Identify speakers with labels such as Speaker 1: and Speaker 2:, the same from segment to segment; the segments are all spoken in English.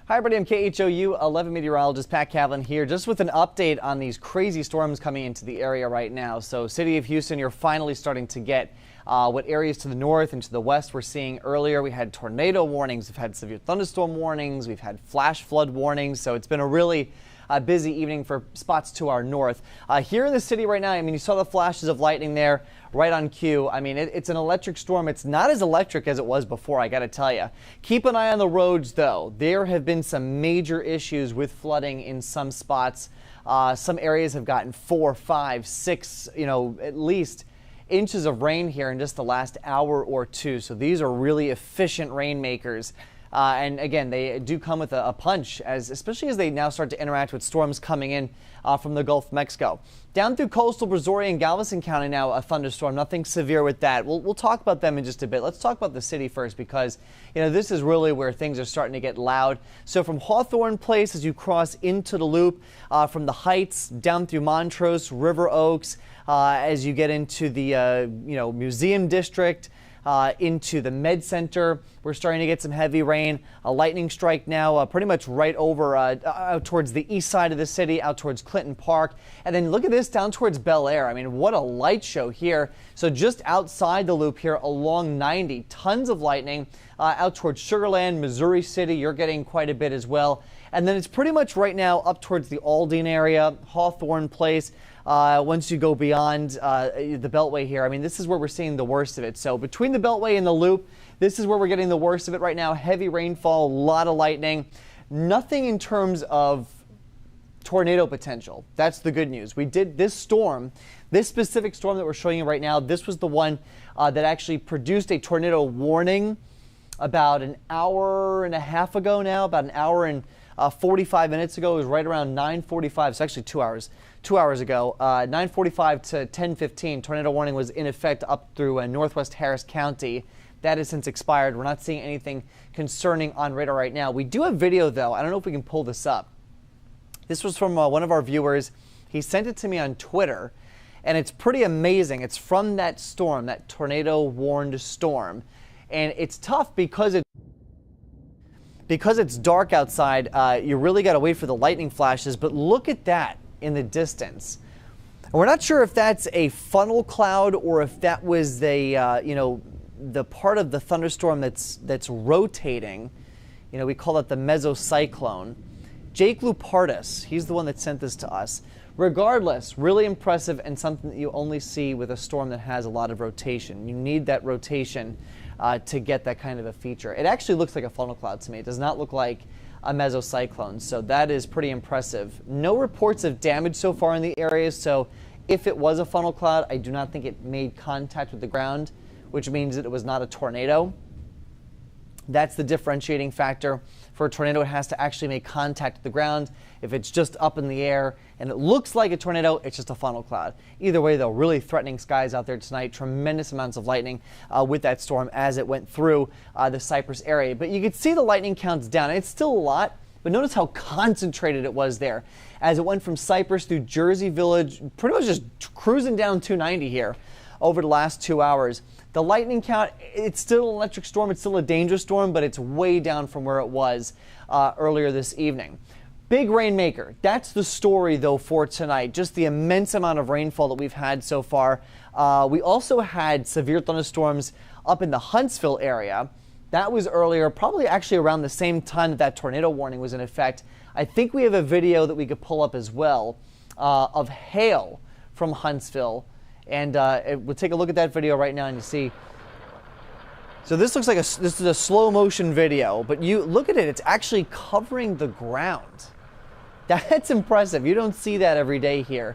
Speaker 1: Hi everybody, I'm KHOU 11 meteorologist Pat Cavlin here, just with an update on these crazy storms coming into the area right now. So city of Houston, you're finally starting to get what areas to the north and to the west we're seeing earlier. We had tornado warnings, we've had severe thunderstorm warnings, we've had flash flood warnings. So it's been a really busy evening for spots to our north. Here in the city right now, I mean, you saw the flashes of lightning there right on cue. I mean, it's an electric storm. It's not as electric as it was before, I got to tell you. Keep an eye on the roads, though. There have been some major issues with flooding in some spots. Some areas have gotten 4, 5, 6, at least inches of rain here in just the last hour or two. So these are really efficient rainmakers. And again, they do come with a punch, especially as they now start to interact with storms coming in from the Gulf of Mexico. Down through coastal Brazoria and Galveston County now, a thunderstorm, nothing severe with that. We'll talk about them in just a bit. Let's talk about the city first because, this is really where things are starting to get loud. So from Hawthorne Place as you cross into the loop, from the Heights down through Montrose, River Oaks, as you get into the, Museum District, into the Med Center. We're starting to get some heavy rain. A lightning strike now pretty much right over out towards the east side of the city, out towards Clinton Park. And then look at this down towards Bel Air. I mean, what a light show here. So just outside the loop here along 90, tons of lightning out towards Sugar Land, Missouri City. You're getting quite a bit as well. And then it's pretty much right now up towards the Aldine area, Hawthorne Place. Once you go beyond the Beltway here, I mean, this is where we're seeing the worst of it. So between the Beltway and the Loop, this is where we're getting the worst of it right now. Heavy rainfall, a lot of lightning. Nothing in terms of tornado potential. That's the good news. We did this storm, this specific storm that we're showing you right now. This was the one that actually produced a tornado warning about an hour and a half ago now, about an hour and 45 minutes ago. It was right around 9:45. It's actually 2 hours. 2 hours ago, 9:45 to 10:15. Tornado warning was in effect up through northwest Harris County. That has since expired. We're not seeing anything concerning on radar right now. We do have video, though. I don't know if we can pull this up. This was from one of our viewers. He sent it to me on Twitter, and it's pretty amazing. It's from that storm, that tornado-warned storm. And it's tough because it's dark outside. You really got to wait for the lightning flashes. But look at that in the distance. And we're not sure if that's a funnel cloud or if that was the part of the thunderstorm that's rotating. We call it the mesocyclone. Jake Lupardis, he's the one that sent this to us. Regardless, really impressive and something that you only see with a storm that has a lot of rotation. You need that rotation to get that kind of a feature. It actually looks like a funnel cloud to me. It does not look like a mesocyclone, so that is pretty impressive. No reports of damage so far in the area, so if it was a funnel cloud, I do not think it made contact with the ground, which means that it was not a tornado. That's the differentiating factor. For a tornado, it has to actually make contact with the ground. If it's just up in the air and it looks like a tornado, it's just a funnel cloud. Either way, though, really threatening skies out there tonight. Tremendous amounts of lightning with that storm as it went through the Cypress area. But you could see the lightning counts down. It's still a lot, but notice how concentrated it was there as it went from Cypress through Jersey Village, pretty much just cruising down 290 here over the last 2 hours. The lightning count, it's still an electric storm. It's still a dangerous storm, but it's way down from where it was earlier this evening. Big rainmaker. That's the story, though, for tonight. Just the immense amount of rainfall that we've had so far. We also had severe thunderstorms up in the Huntsville area. That was earlier, probably actually around the same time that tornado warning was in effect. I think we have a video that we could pull up as well of hail from Huntsville. And we'll take a look at that video right now and you see. So this looks like this is a slow motion video, but you look at it, it's actually covering the ground. That's impressive. You don't see that every day here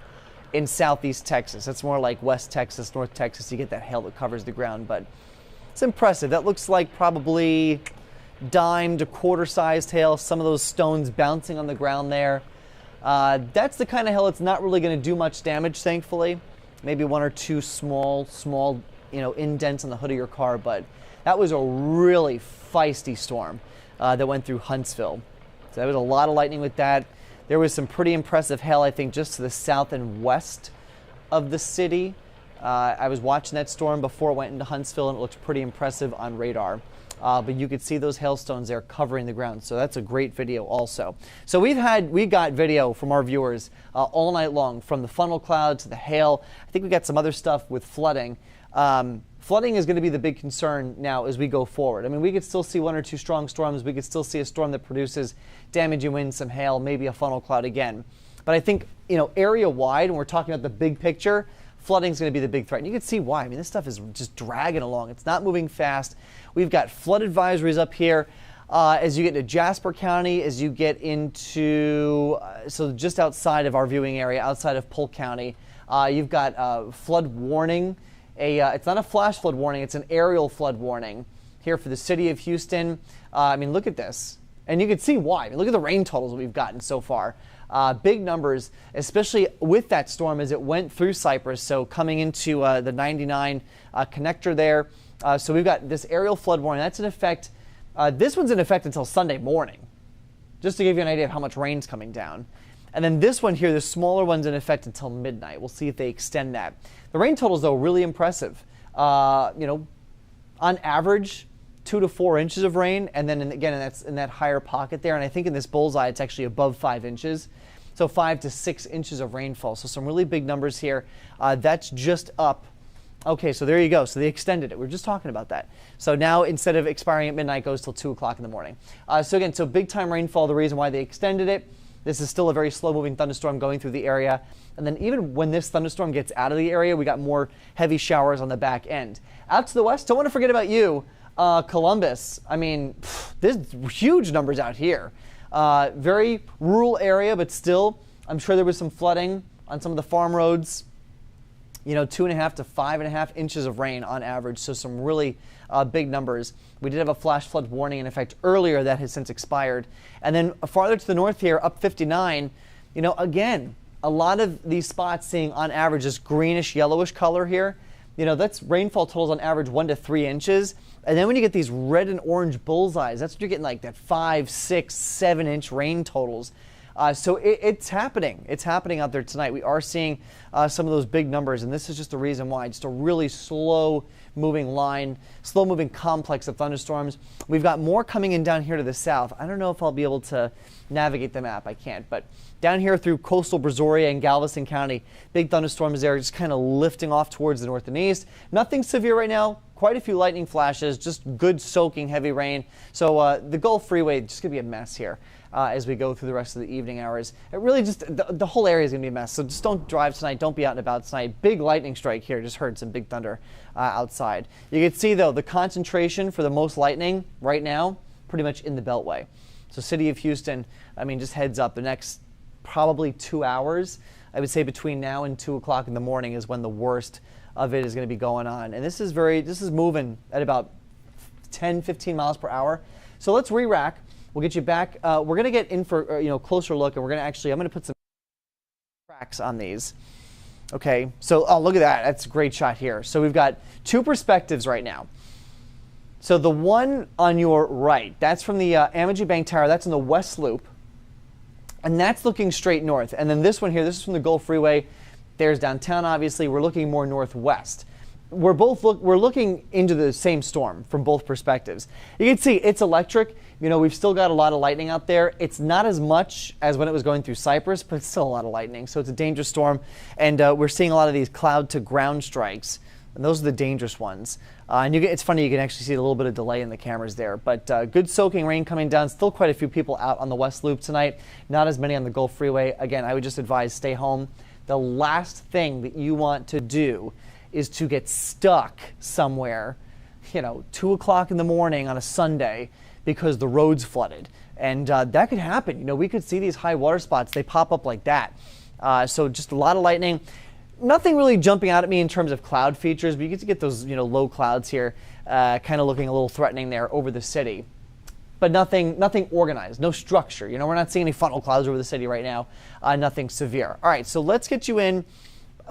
Speaker 1: in southeast Texas. It's more like West Texas, North Texas. You get that hail that covers the ground, but it's impressive. That looks like probably dime to quarter-sized hail. Some of those stones bouncing on the ground there. That's the kind of hail that's not really going to do much damage, thankfully. Maybe one or two small, indents on the hood of your car, but that was a really feisty storm that went through Huntsville. So there was a lot of lightning with that. There was some pretty impressive hail, I think, just to the south and west of the city. I was watching that storm before it went into Huntsville, and it looked pretty impressive on radar. but you could see those hailstones there covering the ground. So that's a great video also. So we got video from our viewers all night long, from the funnel cloud to the hail. I think we got some other stuff with flooding. Flooding is going to be the big concern now as we go forward. I mean, we could still see 1 or 2 strong storms. We could still see a storm that produces damaging winds, some hail, maybe a funnel cloud again. But I think, you know, area-wide, when we're talking about the big picture, flooding is going to be the big threat. And you can see why. I mean, this stuff is just dragging along. It's not moving fast. We've got flood advisories up here. As you get into Jasper County, as you get into, so just outside of our viewing area, outside of Polk County, you've got flood warning. It's not a flash flood warning, it's an aerial flood warning here for the city of Houston. I mean, look at this. And you can see why. I mean, look at the rain totals that we've gotten so far. Big numbers, especially with that storm as it went through Cypress. So coming into the 99 connector there. So we've got this aerial flood warning. That's in effect. This one's in effect until Sunday morning, just to give you an idea of how much rain's coming down. And then this one here, the smaller one's in effect until midnight. We'll see if they extend that. The rain totals, though, really impressive. You know, on average, 2 to 4 inches of rain, and then again, that's in that higher pocket there. And I think in this bullseye, it's actually above 5 inches. So 5 to 6 inches of rainfall. So some really big numbers here. That's just up. Okay, so there you go. So they extended it. We were just talking about that. So now instead of expiring at midnight, it goes till 2 o'clock in the morning. So again, so big time rainfall, the reason why they extended it. This is still a very slow-moving thunderstorm going through the area. And then even when this thunderstorm gets out of the area, we got more heavy showers on the back end. Out to the west, don't want to forget about you, Columbus. I mean, there's huge numbers out here. Very rural area, but still, I'm sure there was some flooding on some of the farm roads. You know, 2.5 to 5.5 inches of rain on average, so some really big numbers. We did have a flash flood warning in effect earlier that has since expired. And then farther to the north here, up 59, you know, again, a lot of these spots seeing on average this greenish yellowish color here. You know, that's rainfall totals on average 1 to 3 inches. And then when you get these red and orange bullseyes, that's what you're getting, like that 5, 6, 7 inch rain totals. So it's happening. It's happening out there tonight. We are seeing some of those big numbers, and this is just the reason why. Just a really slow-moving line, slow-moving complex of thunderstorms. We've got more coming in down here to the south. I don't know if I'll be able to navigate the map. I can't. But down here through coastal Brazoria and Galveston County, big thunderstorms there, just kind of lifting off towards the north and east. Nothing severe right now. Quite a few lightning flashes, just good soaking heavy rain. So the Gulf Freeway just going to be a mess here. As we go through the rest of the evening hours. It really just, the whole area is going to be a mess. So just don't drive tonight. Don't be out and about tonight. Big lightning strike here. Just heard some big thunder outside. You can see, though, the concentration for the most lightning right now, pretty much in the Beltway. So city of Houston, I mean, just heads up. The next probably 2 hours, I would say between now and 2 o'clock in the morning is when the worst of it is going to be going on. And this is moving at about 10, 15 miles per hour. So let's re-rack. We'll get you back. We're going to get in for a closer look, and we're going to actually, I'm going to put some tracks on these. Okay, so look at that. That's a great shot here. So we've got 2 perspectives right now. So the one on your right, that's from the Amagi Bank Tower. That's in the west loop, and that's looking straight north. And then this one here, this is from the Gulf Freeway. There's downtown, obviously. We're looking more northwest. We're looking into the same storm from both perspectives. You can see it's electric. You know, we've still got a lot of lightning out there. It's not as much as when it was going through Cypress, but it's still a lot of lightning. So it's a dangerous storm. And we're seeing a lot of these cloud to ground strikes. And those are the dangerous ones. And it's funny, you can actually see a little bit of delay in the cameras there. But good soaking rain coming down. Still quite a few people out on the West Loop tonight. Not as many on the Gulf Freeway. Again, I would just advise stay home. The last thing that you want to do is to get stuck somewhere, 2 o'clock in the morning on a Sunday because the road's flooded. And that could happen. You know, we could see these high water spots. They pop up like that. So just a lot of lightning. Nothing really jumping out at me in terms of cloud features, but you get to get those, low clouds here, kind of looking a little threatening there over the city. But nothing organized, no structure. We're not seeing any funnel clouds over the city right now. Nothing severe. All right, so let's get you in.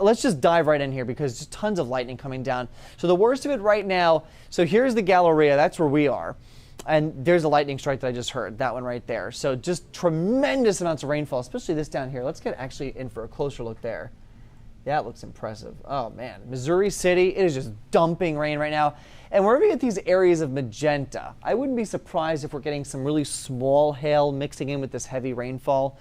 Speaker 1: Let's just dive right in here because there's tons of lightning coming down. So the worst of it right now, so here's the Galleria, that's where we are. And there's a lightning strike that I just heard, that one right there. So just tremendous amounts of rainfall, especially this down here. Let's get actually in for a closer look there. That looks impressive. Oh man, Missouri City, it is just dumping rain right now. And wherever you get these areas of magenta, I wouldn't be surprised if we're getting some really small hail mixing in with this heavy rainfall.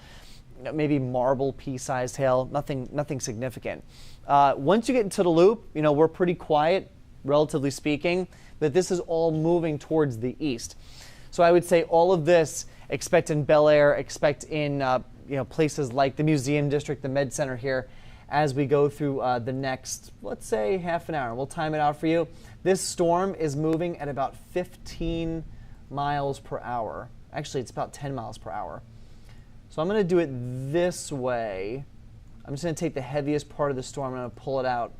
Speaker 1: Maybe marble pea-sized hail, nothing significant. Once you get into the loop, we're pretty quiet, relatively speaking, but this is all moving towards the east. So I would say all of this, expect in Bel Air, expect in places like the Museum District, the Med Center here, as we go through the next, let's say, half an hour. We'll time it out for you. This storm is moving at about 15 miles per hour. Actually, it's about 10 miles per hour. So I'm going to do it this way. I'm just going to take the heaviest part of the storm and I'm going to pull it out.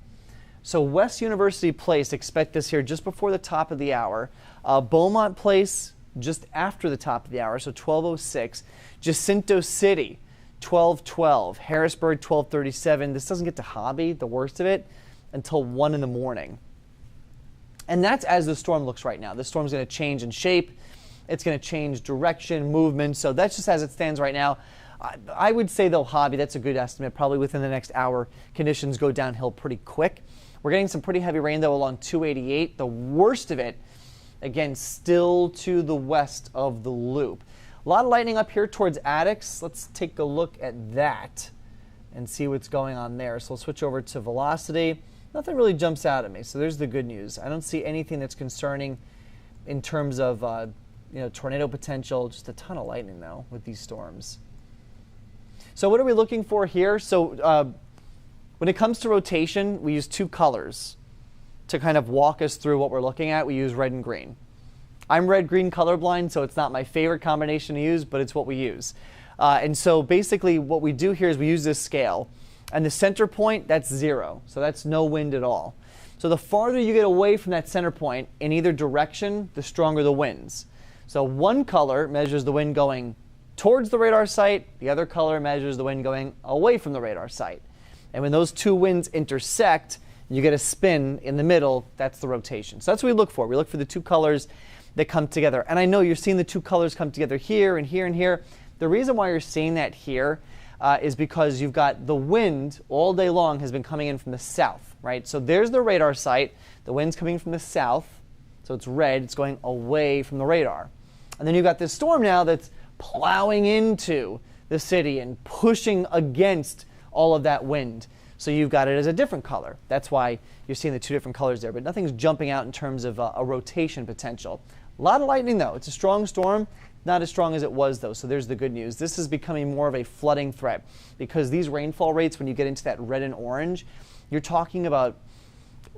Speaker 1: So West University Place, expect this here just before the top of the hour. Beaumont Place, just after the top of the hour, so 12:06. Jacinto City, 12:12. Harrisburg, 12:37. This doesn't get to Hobby, the worst of it, until 1 in the morning. And that's as the storm looks right now. The storm's going to change in shape. It's going to change direction, movement. So that's just as it stands right now. I would say, though, Hobby, that's a good estimate. Probably within the next hour, conditions go downhill pretty quick. We're getting some pretty heavy rain, though, along 288. The worst of it, again, still to the west of the loop. A lot of lightning up here towards Addicks. Let's take a look at that and see what's going on there. So we'll switch over to velocity. Nothing really jumps out at me, so there's the good news. I don't see anything that's concerning in terms of tornado potential. Just a ton of lightning, though, with these storms. So what are we looking for here? So when it comes to rotation, we use two colors to kind of walk us through what we're looking at. We use red and green. I'm red-green colorblind, so it's not my favorite combination to use, but it's what we use. And so basically what we do here is we use this scale. And the center point, that's 0. So that's no wind at all. So the farther you get away from that center point in either direction, the stronger the winds. So one color measures the wind going towards the radar site. The other color measures the wind going away from the radar site. And when those two winds intersect, you get a spin in the middle. That's the rotation. So that's what we look for. We look for the two colors that come together. And I know you're seeing the two colors come together here and here and here. The reason why you're seeing that here is because you've got the wind all day long has been coming in from the south, right? So there's the radar site. The wind's coming from the south. So it's red. It's going away from the radar. And then you've got this storm now that's plowing into the city and pushing against all of that wind. So you've got it as a different color. That's why you're seeing the two different colors there. But nothing's jumping out in terms of a rotation potential. A lot of lightning, though. It's a strong storm. Not as strong as it was, though, so there's the good news. This is becoming more of a flooding threat because these rainfall rates, when you get into that red and orange, you're talking about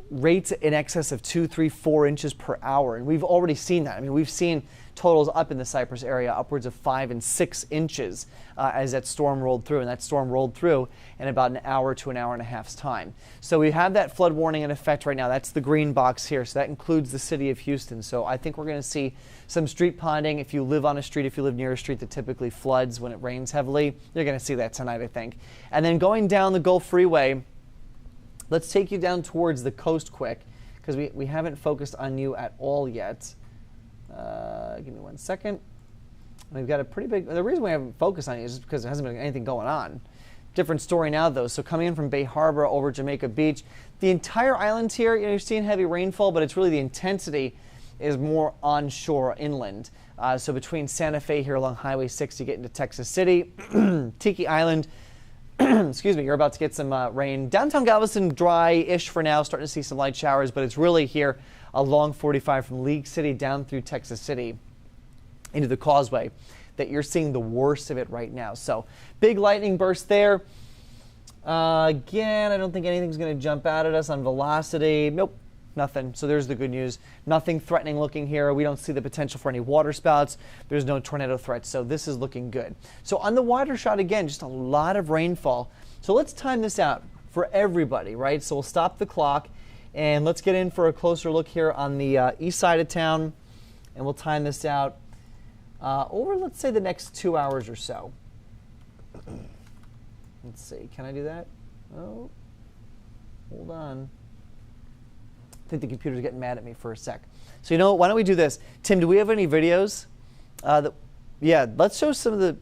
Speaker 1: rates in excess of 2, 3, 4 inches per hour. And we've already seen that. I mean, we've seen totals up in the Cypress area upwards of 5 and 6 inches as that storm rolled through. And that storm rolled through in about an hour to an hour and a half's time. So we have that flood warning in effect right now. That's the green box here. So that includes the city of Houston. So I think we're going to see some street ponding. If you live on a street, if you live near a street that typically floods when it rains heavily, you're going to see that tonight, I think. And then going down the Gulf Freeway, let's take you down towards the coast quick because we haven't focused on you at all yet. Give me 1 second. We've got a pretty big, the reason we haven't focused on you is because there hasn't been anything going on. Different story now, though. So coming in from Bay Harbor over Jamaica Beach, the entire island here, you're seeing heavy rainfall, but it's really the intensity is more onshore inland. So between Santa Fe here along Highway 6, you get into Texas City, Tiki Island, excuse me, you're about to get some rain. Downtown Galveston, dry-ish for now, starting to see some light showers, but it's really here along 45 from League City down through Texas City into the Causeway that you're seeing the worst of it right now. So big lightning burst there. Again, I don't think anything's going to jump out at us on velocity. Nope, nothing. So there's the good news. Nothing threatening looking here. We don't see the potential for any water spouts. There's no tornado threat. So this is looking good. So on the wider shot, again, just a lot of rainfall. So let's time this out for everybody, right? So we'll stop the clock and let's get in for a closer look here on the east side of town. And we'll time this out over, let's say, the next 2 hours or so. Let's see, can I do that? Oh, hold on. I think the computer's getting mad at me for a sec. So you know what, why don't we do this? Tim, do we have any videos? Yeah, let's show some of the,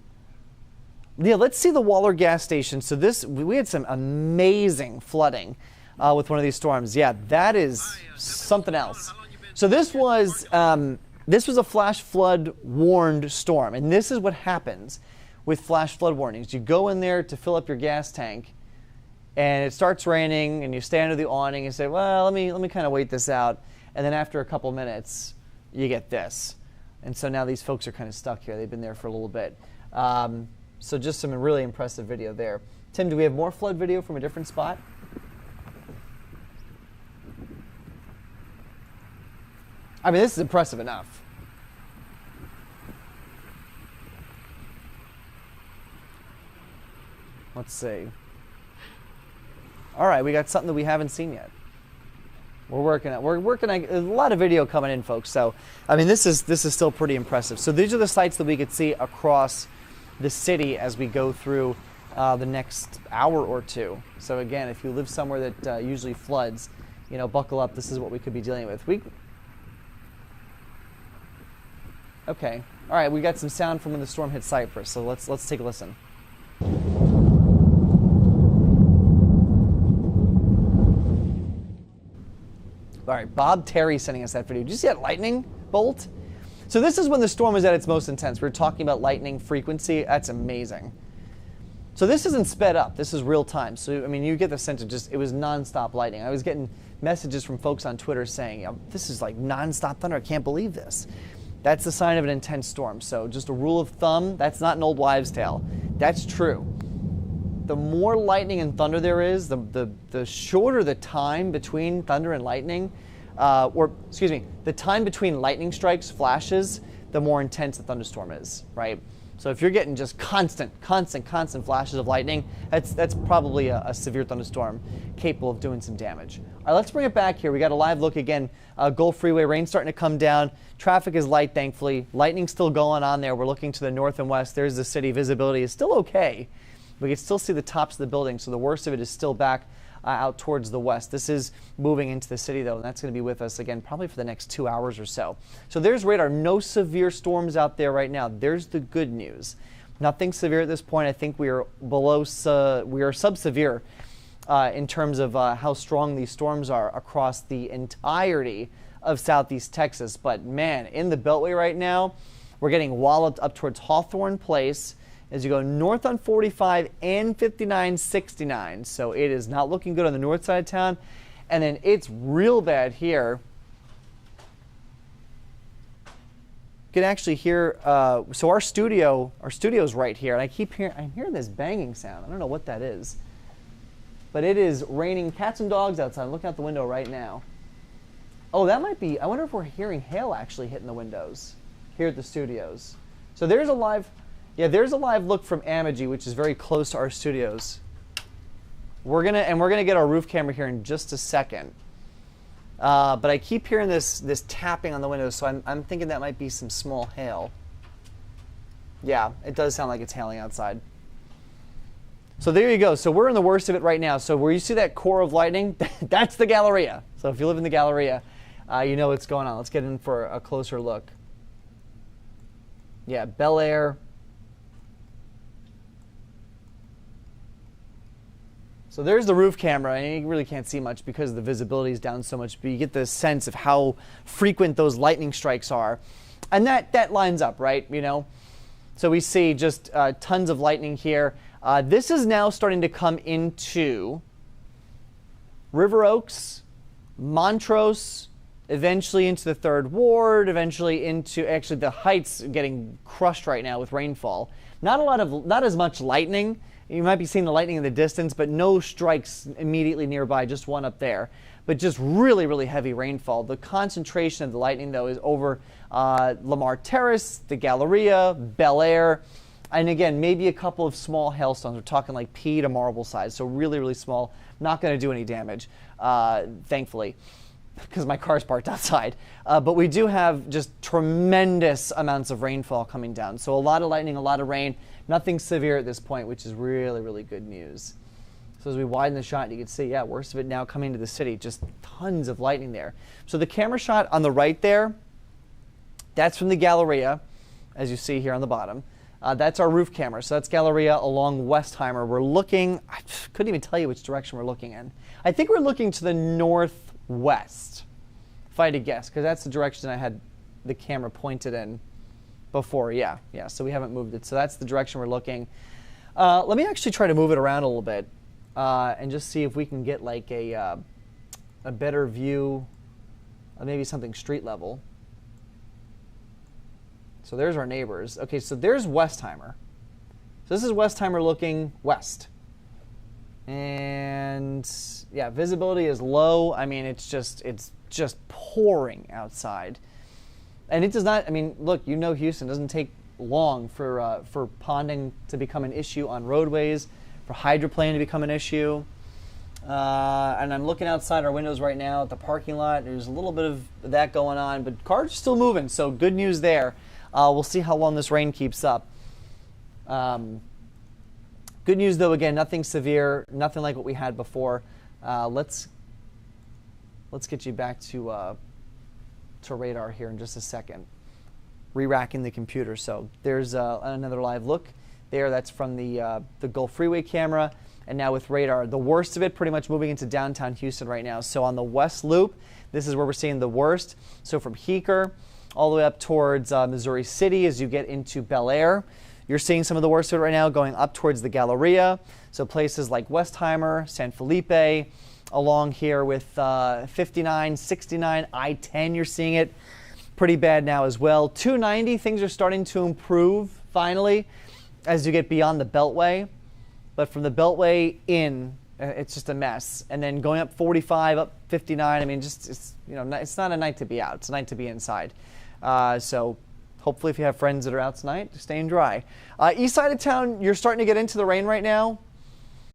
Speaker 1: Yeah, let's see the Waller gas station. So we had some amazing flooding with one of these storms. Yeah, that is something else. So this was a flash flood warned storm, and this is what happens with flash flood warnings. You go in there to fill up your gas tank, and it starts raining, and you stay under the awning and say, well, let me kind of wait this out. And then after a couple minutes, you get this. And so now these folks are kind of stuck here. They've been there for a little bit. So just some really impressive video there. Tim, do we have more flood video from a different spot? I mean, this is impressive enough. Let's see. All right, we got something that we haven't seen yet. We're working on a lot of video coming in, folks. So, I mean, this is still pretty impressive. So these are the sites that we could see across the city as we go through the next hour or two. So again, if you live somewhere that usually floods, you know, buckle up. This is what we could be dealing with. Okay. All right, we got some sound from when the storm hit Cyprus. So let's take a listen. All right, Bob Terry sending us that video. Did you see that lightning bolt? So this is when the storm was at its most intense. We were talking about lightning frequency. That's amazing. So this isn't sped up. This is real time. So, I mean, you get the sense of it was nonstop lightning. I was getting messages from folks on Twitter saying, this is like nonstop thunder. I can't believe this. That's the sign of an intense storm. So just a rule of thumb, that's not an old wives' tale. That's true. The more lightning and thunder there is, the shorter the time between thunder and lightning, the time between lightning strikes, flashes, the more intense the thunderstorm is, right? So if you're getting just constant flashes of lightning, that's probably a severe thunderstorm capable of doing some damage. All right, let's bring it back here. We got a live look again. Gulf Freeway, rain starting to come down. Traffic is light, thankfully. Lightning still going on there. We're looking to the north and west. There's the city. Visibility is still okay. We can still see the tops of the buildings, so the worst of it is still back out towards the west. This is moving into the city, though, and that's going to be with us again probably for the next 2 hours or so. So there's radar. No severe storms out there right now. There's the good news. Nothing severe at this point. I think we are sub-severe in terms of how strong these storms are across the entirety of southeast Texas. But man, in the Beltway right now, we're getting walloped up towards Hawthorne Place as you go north on 45 and 59-69. So it is not looking good on the north side of town. And then it's real bad here. You can actually hear, so our studio's right here. And I'm hearing this banging sound. I don't know what that is. But it is raining cats and dogs outside. I'm looking out the window right now. Oh, that might be, I wonder if we're hearing hail actually hitting the windows here at the studios. So there's a live look from Amagi, which is very close to our studios. We're gonna get our roof camera here in just a second. But I keep hearing this tapping on the windows, so I'm thinking that might be some small hail. Yeah, it does sound like it's hailing outside. So there you go. So we're in the worst of it right now. So where you see that core of lightning, that's the Galleria. So if you live in the Galleria, you know what's going on. Let's get in for a closer look. Yeah, Bel Air. So there's the roof camera, and you really can't see much because the visibility is down so much, but you get the sense of how frequent those lightning strikes are. And that lines up, right? You know? So we see just tons of lightning here. This is now starting to come into River Oaks, Montrose, eventually into the 3rd Ward, eventually into actually the Heights getting crushed right now with rainfall. Not as much lightning. You might be seeing the lightning in the distance, but no strikes immediately nearby, just one up there. But just really, really heavy rainfall. The concentration of the lightning, though, is over Lamar Terrace, the Galleria, Bel Air, and again, maybe a couple of small hailstones. We're talking like pea to marble size, so really, really small. Not going to do any damage, thankfully, because my car's parked outside. But we do have just tremendous amounts of rainfall coming down. So a lot of lightning, a lot of rain. Nothing severe at this point, which is really, really good news. So as we widen the shot, you can see, yeah, worst of it now coming to the city. Just tons of lightning there. So the camera shot on the right there, that's from the Galleria, as you see here on the bottom. That's our roof camera. So that's Galleria along Westheimer. We're looking, I couldn't even tell you which direction we're looking in. I think we're looking to the northwest, if I had to guess, because that's the direction I had the camera pointed in before. Yeah, so we haven't moved it. So that's the direction we're looking. Let me actually try to move it around a little bit and just see if we can get like a better view of maybe something street level. So there's our neighbors. Okay, so there's Westheimer. So this is Westheimer looking west. And yeah, visibility is low. I mean, it's just pouring outside. And it does not, I mean, look, you know Houston doesn't take long for ponding to become an issue on roadways, for hydroplane to become an issue. And I'm looking outside our windows right now at the parking lot. There's a little bit of that going on, but cars are still moving, so good news there. We'll see how long this rain keeps up. Good news, though, again, nothing severe, nothing like what we had before. Let's get you back to radar here in just a second. Re-racking the computer. So there's another live look there. That's from the Gulf Freeway camera. And now with radar, the worst of it pretty much moving into downtown Houston right now. So on the West Loop, this is where we're seeing the worst. So from Heeker all the way up towards Missouri City as you get into Bel Air, you're seeing some of the worst of it right now going up towards the Galleria. So places like Westheimer, San Felipe, along here with 59, 69, I-10, you're seeing it pretty bad now as well. 290, things are starting to improve finally as you get beyond the Beltway. But from the Beltway in, it's just a mess. And then going up 45, up 59, I mean, just it's not a night to be out. It's a night to be inside. So hopefully if you have friends that are out tonight, staying dry. East side of town, you're starting to get into the rain right now.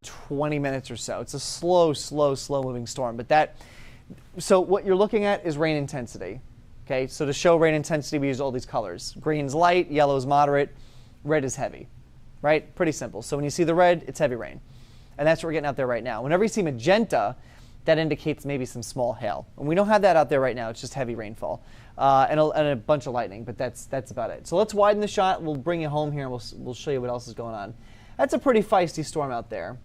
Speaker 1: 20 minutes or so. It's a slow moving storm. So what you're looking at is rain intensity. Okay, so to show rain intensity, we use all these colors. Green's light, yellow is moderate, red is heavy. Right? Pretty simple. So when you see the red, it's heavy rain. And that's what we're getting out there right now. Whenever you see magenta, that indicates maybe some small hail. And we don't have that out there right now. It's just heavy rainfall and a bunch of lightning, but that's about it. So let's widen the shot. We'll bring you home here and we'll show you what else is going on. That's a pretty feisty storm out there.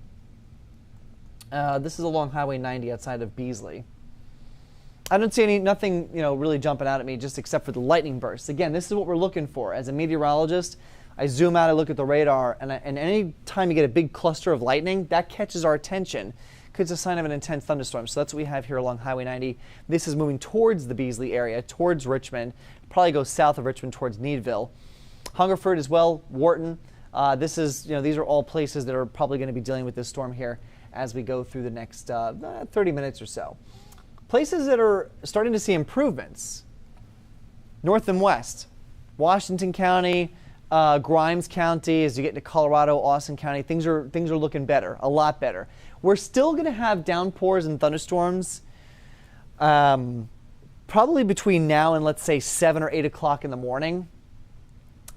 Speaker 1: This is along Highway 90 outside of Beasley. I don't see nothing really jumping out at me just except for the lightning bursts. Again, this is what we're looking for. As a meteorologist, I zoom out, I look at the radar, and any time you get a big cluster of lightning, that catches our attention because it's a sign of an intense thunderstorm. So that's what we have here along Highway 90. This is moving towards the Beasley area, towards Richmond. Probably go south of Richmond towards Needville. Hungerford as well, Wharton. These are all places that are probably going to be dealing with this storm here as we go through the next 30 minutes or so. Places that are starting to see improvements, north and west, Washington County, Grimes County, as you get into Colorado, Austin County, things are looking better, a lot better. We're still going to have downpours and thunderstorms probably between now and let's say 7 or 8 o'clock in the morning.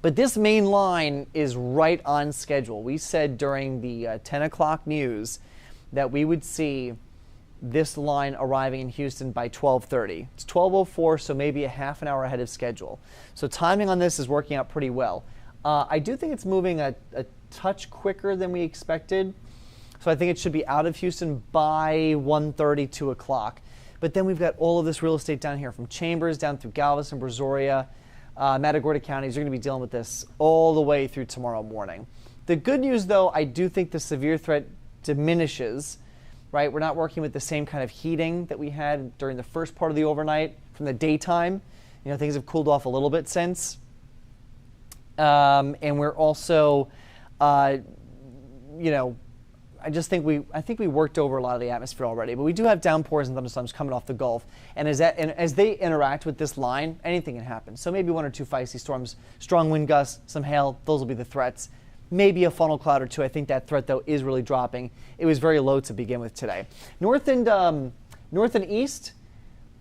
Speaker 1: But this main line is right on schedule. We said during the 10 o'clock news that we would see this line arriving in Houston by 12:30. It's 12:04, so maybe a half an hour ahead of schedule. So timing on this is working out pretty well. I do think it's moving a touch quicker than we expected. So I think it should be out of Houston by 1:30, 2 o'clock. But then we've got all of this real estate down here from Chambers down through Galveston, Brazoria, Matagorda counties. You're going to be dealing with this all the way through tomorrow morning. The good news, though, I do think the severe threat diminishes. Right? We're not working with the same kind of heating that we had during the first part of the overnight from the daytime. Things have cooled off a little bit since. And we're also, I think we worked over a lot of the atmosphere already, but we do have downpours and thunderstorms coming off the Gulf. And as they interact with this line, anything can happen. So maybe 1 or 2 feisty storms, strong wind gusts, some hail, those will be the threats. Maybe a funnel cloud or 2. I think that threat, though, is really dropping. It was very low to begin with today. North and east,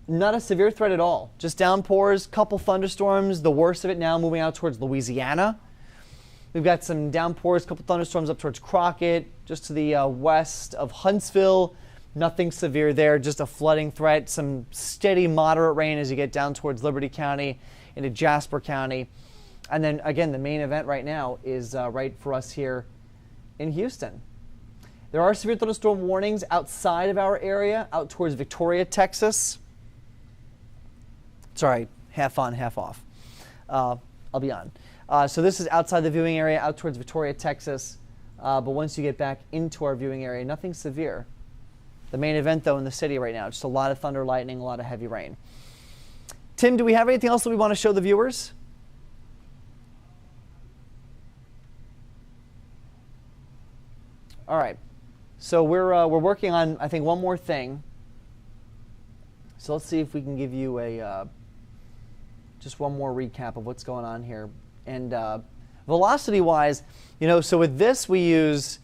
Speaker 1: not a severe threat at all. Just downpours, couple thunderstorms. The worst of it now moving out towards Louisiana. We've got some downpours, couple thunderstorms up towards Crockett, just to the west of Huntsville. Nothing severe there, just a flooding threat. Some steady, moderate rain as you get down towards Liberty County into Jasper County. And then again, the main event right now is right for us here in Houston. There are severe thunderstorm warnings outside of our area, out towards Victoria, Texas. Sorry, half on, half off. I'll be on. So this is outside the viewing area, out towards Victoria, Texas. But once you get back into our viewing area, nothing severe. The main event, though, in the city right now, just a lot of thunder, lightning, a lot of heavy rain. Tim, do we have anything else that we want to show the viewers? All right. So we're working on, I think, one more thing. So let's see if we can give you a just one more recap of what's going on here. And velocity-wise, you know, so with this we use,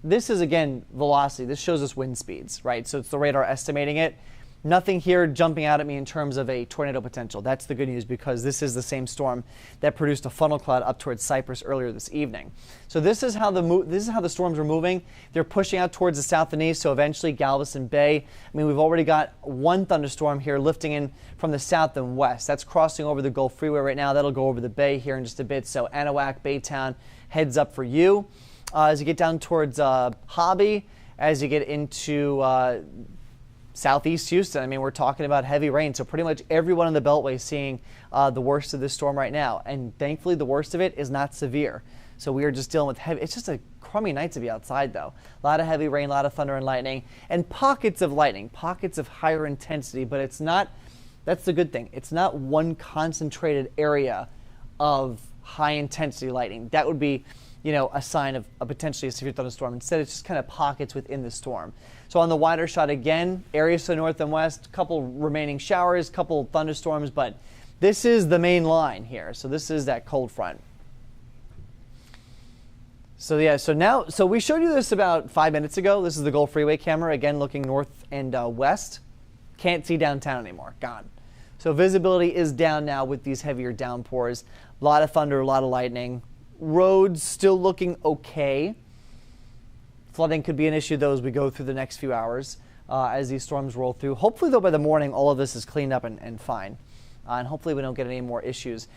Speaker 1: this is, again, velocity. This shows us wind speeds, right? So it's the radar estimating it. Nothing here jumping out at me in terms of a tornado potential. That's the good news, because this is the same storm that produced a funnel cloud up towards Cyprus earlier this evening. So this is how the storms are moving. They're pushing out towards the south and east, so eventually Galveston Bay. I mean, we've already got one thunderstorm here lifting in from the south and west. That's crossing over the Gulf Freeway right now. That'll go over the bay here in just a bit. So Anahuac, Baytown, heads up for you. As you get down towards Hobby, as you get into southeast Houston, I mean, we're talking about heavy rain. So pretty much everyone in the Beltway is seeing the worst of this storm right now. And thankfully, the worst of it is not severe. So we are just dealing with heavy. It's just a crummy night to be outside, though. A lot of heavy rain, a lot of thunder and lightning, and pockets of lightning, pockets of higher intensity. But it's not, that's the good thing. It's not one concentrated area of high intensity lightning. That would be, you know, a sign of a potentially a severe thunderstorm. Instead, it's just kind of pockets within the storm. So on the wider shot, again, areas to the north and west, couple remaining showers, couple thunderstorms, but this is the main line here. So this is that cold front. So yeah, so we showed you this about 5 minutes ago. This is the Gulf Freeway camera, again, looking north and west. Can't see downtown anymore, gone. So visibility is down now with these heavier downpours. A lot of thunder, a lot of lightning. Roads still looking okay. Flooding could be an issue, though, as we go through the next few hours as these storms roll through. Hopefully, though, by the morning, all of this is cleaned up and fine. And hopefully we don't get any more issues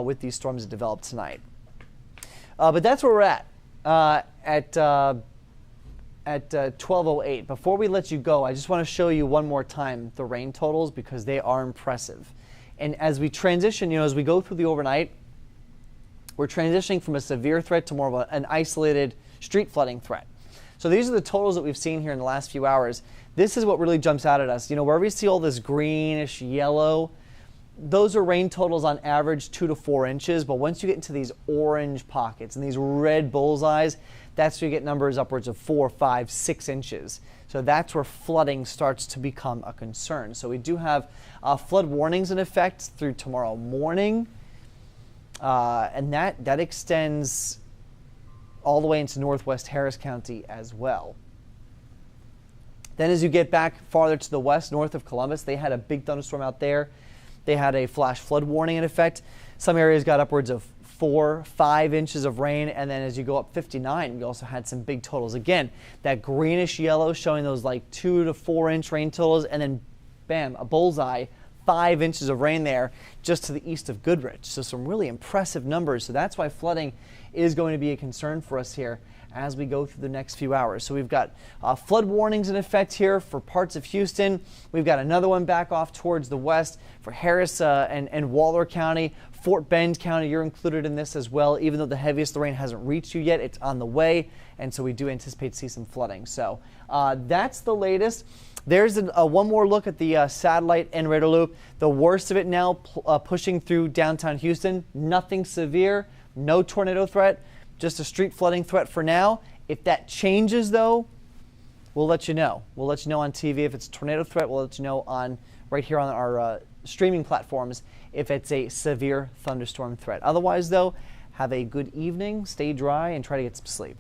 Speaker 1: with these storms that develop tonight. But that's where we're at 12:08. Before we let you go, I just want to show you one more time the rain totals, because they are impressive. And as we transition, you know, as we go through the overnight, we're transitioning from a severe threat to more of an isolated street flooding threat. So these are the totals that we've seen here in the last few hours. This is what really jumps out at us. You know, wherever you see all this greenish yellow, those are rain totals on average 2 to 4 inches. But once you get into these orange pockets and these red bullseyes, that's where you get numbers upwards of 4, 5, 6 inches. So that's where flooding starts to become a concern. So we do have flood warnings in effect through tomorrow morning. And that extends all the way into northwest Harris County as well. Then as you get back farther to the west, north of Columbus, they had a big thunderstorm out there. They had a flash flood warning in effect. Some areas got upwards of 4, 5 inches of rain. And then as you go up 59, we also had some big totals. Again, that greenish yellow showing those like 2 to 4 inch rain totals. And then, bam, a bullseye, 5 inches of rain there just to the east of Goodrich. So some really impressive numbers. So that's why flooding is going to be a concern for us here as we go through the next few hours. So we've got flood warnings in effect here for parts of Houston. We've got another one back off towards the west for Harris and Waller County. Fort Bend County, you're included in this as well. Even though the heaviest rain hasn't reached you yet, it's on the way. And so we do anticipate to see some flooding. So that's the latest. There's one more look at the satellite and radar loop. The worst of it now pushing through downtown Houston. Nothing severe, no tornado threat, just a street flooding threat for now. If that changes, though, we'll let you know. We'll let you know on TV if it's a tornado threat. We'll let you know right here on our streaming platforms if it's a severe thunderstorm threat. Otherwise, though, have a good evening, stay dry, and try to get some sleep.